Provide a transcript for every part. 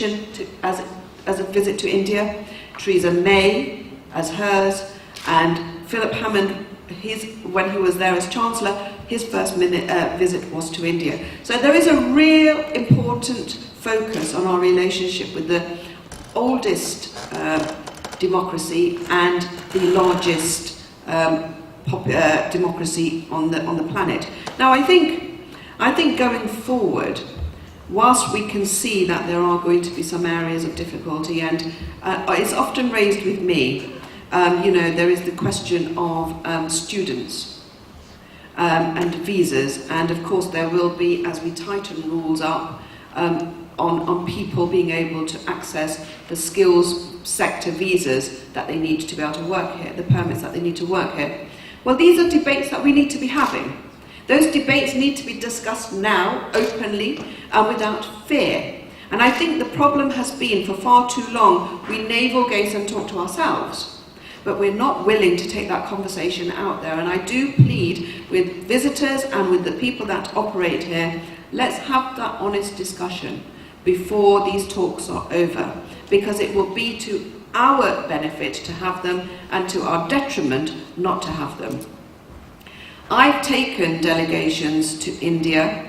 delegation as a visit to India, Theresa May as hers, and Philip Hammond, when he was there as Chancellor, his first visit was to India. So there is a real important focus on our relationship with the oldest democracy and the largest democracy on the planet. Now, I think going forward, whilst we can see that there are going to be some areas of difficulty, and it's often raised with me, there is the question of students and visas, and of course there will be, as we tighten rules up, on people being able to access the skills sector visas that they need to be able to work here, the permits that they need to work here. Well, these are debates that we need to be having. Those debates need to be discussed now, openly, and without fear. And I think the problem has been, for far too long, we navel-gaze and talk to ourselves, but we're not willing to take that conversation out there. And I do plead with visitors and with the people that operate here, let's have that honest discussion before these talks are over, because it will be to our benefit to have them and to our detriment not to have them. I've taken delegations to India,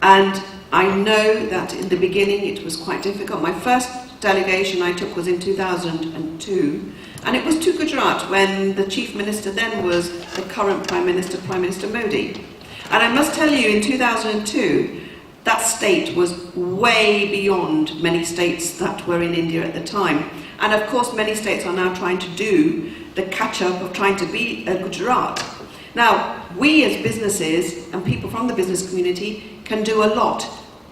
and I know that in the beginning it was quite difficult. My first delegation I took was in 2002, and it was to Gujarat, when the Chief Minister then was the current Prime Minister Modi. And I must tell you, in 2002, that state was way beyond many states that were in India at the time. And of course, many states are now trying to do the catch-up of trying to be a Gujarat. Now, we as businesses and people from the business community can do a lot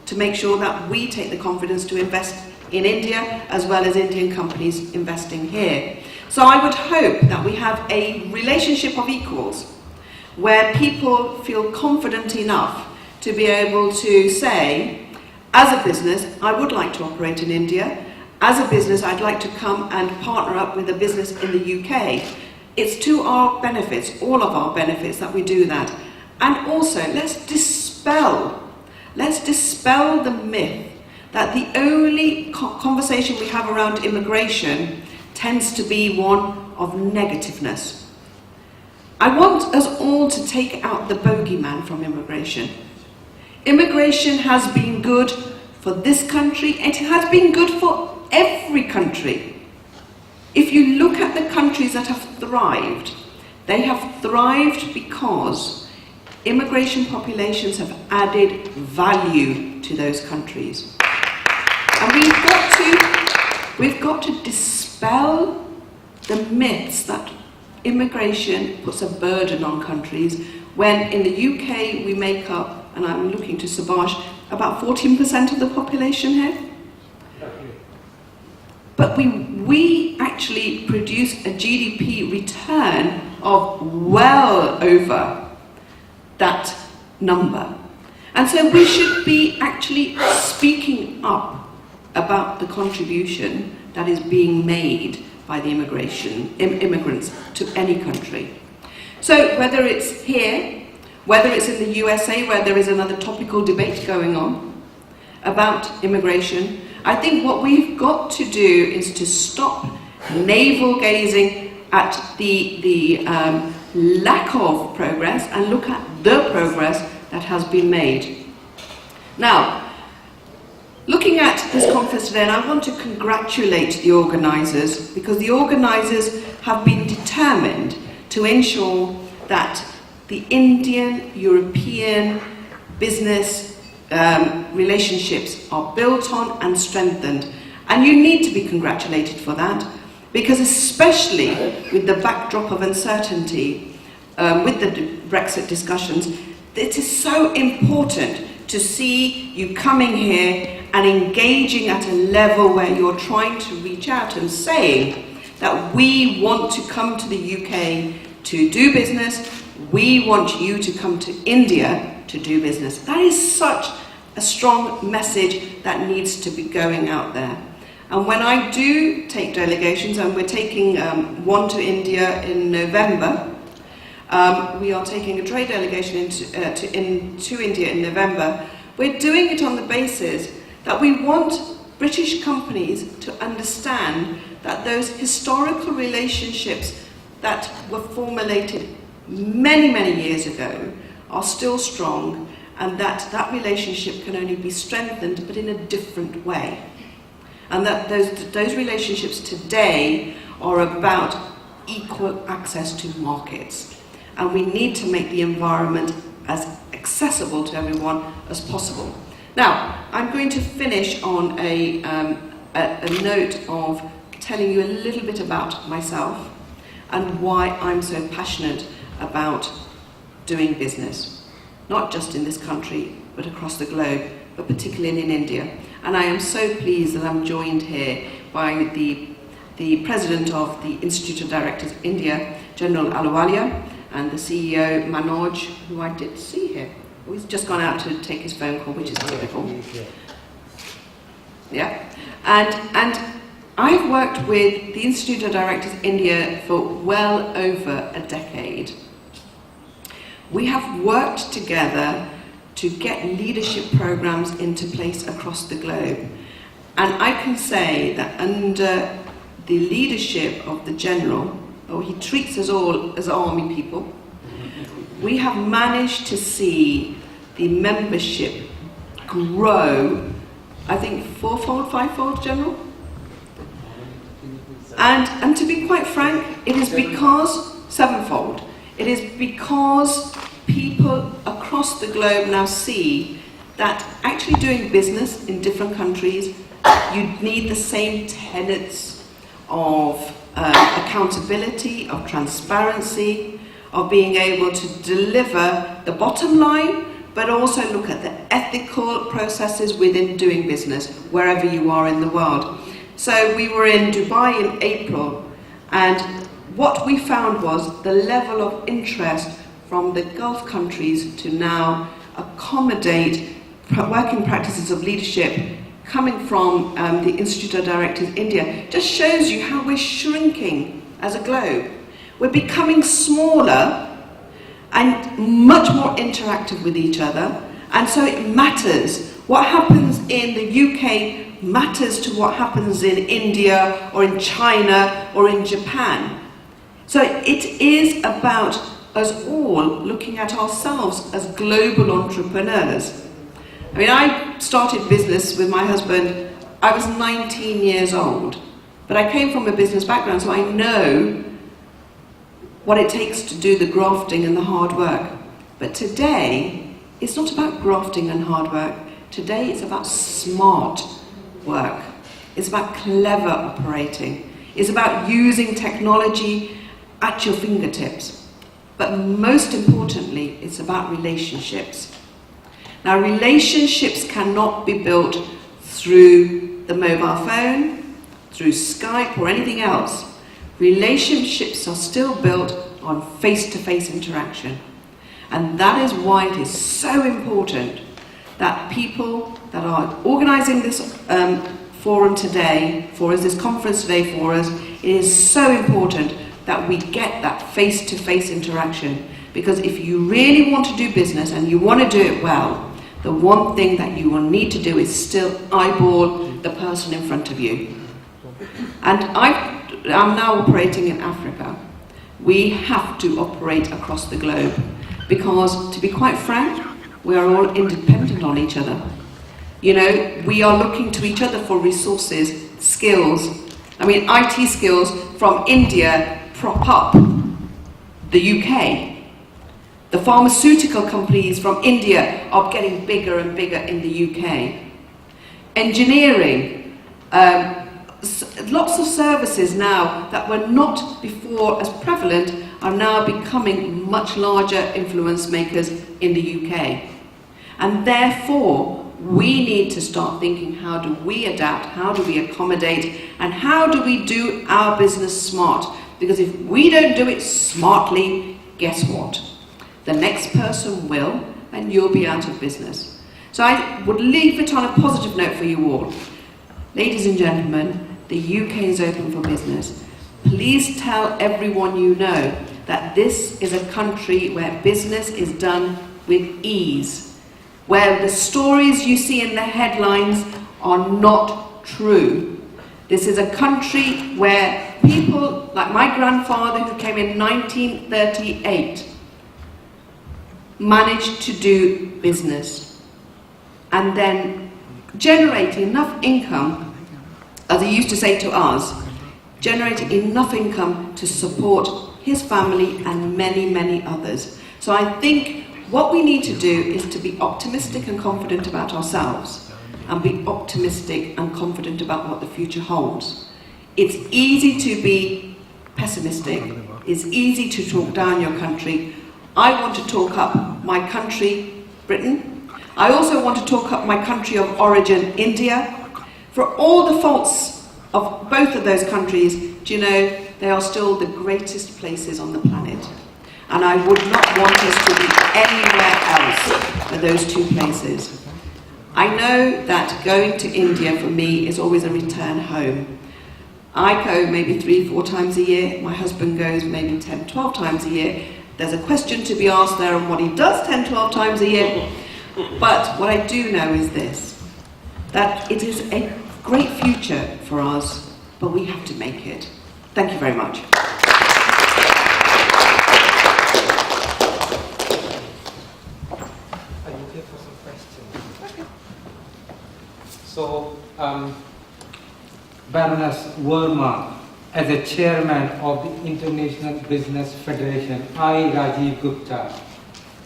to make sure that we take the confidence to invest in India, as well as Indian companies investing here. So I would hope that we have a relationship of equals, where people feel confident enough to be able to say, as a business, I would like to operate in India. As a business, I'd like to come and partner up with a business in the UK. It's to our benefits, all of our benefits, that we do that. And also, let's dispel the myth that the only conversation we have around immigration tends to be one of negativeness. I want us all to take out the bogeyman from immigration. Immigration has been good for this country, it has been good for every country. If you look at the countries that have thrived, they have thrived because immigration populations have added value to those countries. And we've got to dispel the myths that immigration puts a burden on countries, when in the UK we make up, and I'm looking to Subhash, about 14% of the population here. But we actually produce a GDP return of well over that number. And so we should be actually speaking up about the contribution that is being made by the immigrants to any country. So whether it's here, whether it's in the USA, where there is another topical debate going on about immigration, I think what we've got to do is to stop navel-gazing at the lack of progress and look at the progress that has been made. Now, looking at this conference today, and I want to congratulate the organisers, because the organisers have been determined to ensure that the Indian-European business relationships are built on and strengthened. And you need to be congratulated for that, because especially with the backdrop of uncertainty, with the Brexit discussions, it is so important to see you coming here and engaging at a level where you're trying to reach out and saying that we want to come to the UK to do business, we want you to come to India to do business. That is such a strong message that needs to be going out there. And when I do take delegations, and we're taking one to India in November, we are taking a trade delegation to India in November, we're doing it on the basis that we want British companies to understand that those historical relationships that were formulated many, many years ago are still strong, and that that relationship can only be strengthened, but in a different way. And that those relationships today are about equal access to markets. And we need to make the environment as accessible to everyone as possible. Now, I'm going to finish on a note of telling you a little bit about myself and why I'm so passionate about doing business, not just in this country, but across the globe, but particularly in India. And I am so pleased that I'm joined here by the President of the Institute of Directors India, General Ahluwalia, and the CEO, Manoj, who I did see here. He's just gone out to take his phone call, which is typical. Yeah. And I've worked with the Institute of Directors India for well over a decade. We have worked together to get leadership programs into place across the globe. And I can say that under the leadership of the General, he treats us all as army people, we have managed to see the membership grow, I think, fourfold, fivefold, General? And to be quite frank, it is because, sevenfold, it is because people across the globe now see that actually doing business in different countries, you need the same tenets of accountability, of transparency, of being able to deliver the bottom line, but also look at the ethical processes within doing business, wherever you are in the world. So we were in Dubai in April, and what we found was the level of interest from the Gulf countries to now accommodate working practices of leadership coming from the Institute of Directors India just shows you how we're shrinking as a globe. We're becoming smaller and much more interactive with each other, and so it matters. What happens in the UK matters to what happens in India or in China or in Japan. So it is about us all looking at ourselves as global entrepreneurs. I mean, I started business with my husband, I was 19 years old, but I came from a business background, so I know what it takes to do the grafting and the hard work. But today, it's not about grafting and hard work. Today, it's about smart work. It's about clever operating. It's about using technology at your fingertips. But most importantly, it's about relationships. Now, relationships cannot be built through the mobile phone, through Skype or anything else. Relationships are still built on face-to-face interaction. And that is why it is so important that people that are organising this forum today for us, this conference today for us, it is so important that we get that face-to-face interaction. Because if you really want to do business and you want to do it well, the one thing that you will need to do is still eyeball the person in front of you. And I'm now operating in Africa. We have to operate across the globe because, to be quite frank, we are all independent on each other. You know, we are looking to each other for resources, skills. I mean, IT skills from India prop up the UK. The pharmaceutical companies from India are getting bigger and bigger in the UK. Engineering, lots of services now that were not before as prevalent are now becoming much larger influence makers in the UK. And therefore, we need to start thinking, how do we adapt, how do we accommodate, and how do we do our business smart? Because if we don't do it smartly, guess what? The next person will, and you'll be out of business. So I would leave it on a positive note for you all. Ladies and gentlemen, the UK is open for business. Please tell everyone you know that this is a country where business is done with ease, where the stories you see in the headlines are not true. This is a country where people, like my grandfather who came in 1938, managed to do business and then generate enough income, as he used to say to us, generating enough income to support his family and many, many others. So I think what we need to do is to be optimistic and confident about ourselves and be optimistic and confident about what the future holds. It's easy to be pessimistic. It's easy to talk down your country. I want to talk up my country, Britain. I also want to talk up my country of origin, India. For all the faults of both of those countries, do you know, they are still the greatest places on the planet. And I would not want us to be anywhere else than those two places. I know that going to India for me is always a return home. I go maybe 3-4 times a year. My husband goes maybe 10-12 times a year. There's a question to be asked there on what he does 10-12 times a year. But what I do know is this, that it is a great future for us, but we have to make it. Thank you very much. So, Baroness Verma, as a chairman of the International Business Federation, I, Rajiv Gupta,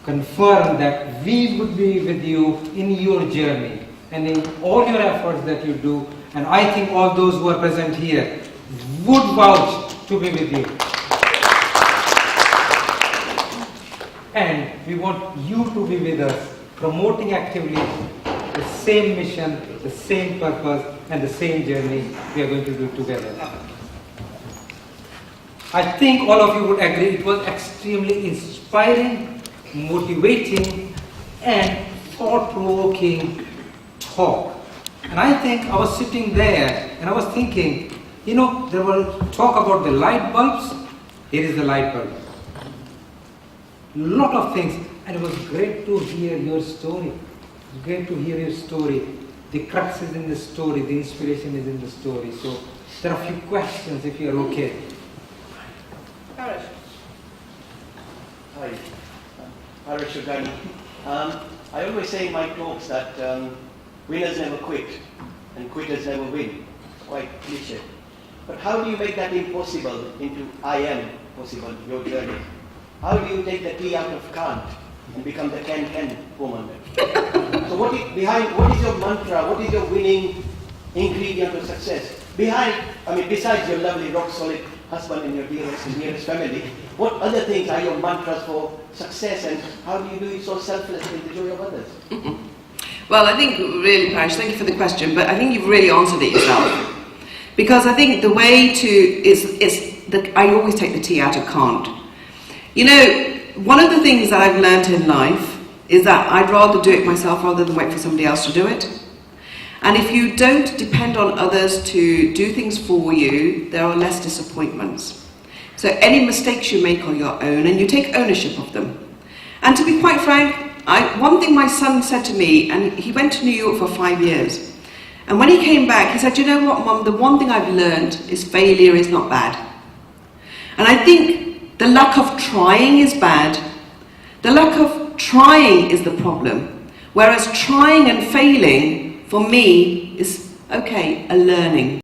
confirm that we would be with you in your journey and in all your efforts that you do, and I think all those who are present here would vouch to be with you. And we want you to be with us, promoting actively the same mission, the same purpose, and the same journey we are going to do together. I think all of you would agree it was extremely inspiring, motivating, and thought-provoking talk. And I think I was sitting there and I was thinking, you know, there were talk about the light bulbs. Here is the light bulb. Lot of things, and it was great to hear your story. Great to hear your story. The crux is in the story, the inspiration is in the story. So there are a few questions if you are okay. Harish. Hi. Harish Ugani. I always say in my talks that winners never quit and quitters never win. Quite cliche. But how do you make that impossible into I am possible, your journey? How do you take the T out of can't and become the can woman? So what is your mantra? What is your winning ingredient of success? Besides your lovely rock solid husband and your dearest and nearest family, what other things are your mantras for success, and how do you do it so selflessly in the joy of others? Well, I think really, Parish, thank you for the question, but I think you've really answered it yourself. Because I think the way to, I always take the T out of can't. You know, one of the things that I've learned in life is that I'd rather do it myself rather than wait for somebody else to do it. And if you don't depend on others to do things for you, there are less disappointments. So any mistakes you make are your own, and you take ownership of them. And to be quite frank, one thing my son said to me, and he went to New York for 5 years, and when he came back, he said, you know what, Mum, the one thing I've learned is failure is not bad. And I think the lack of trying is bad. The lack of trying is the problem. Whereas trying and failing, for me, is, okay, a learning.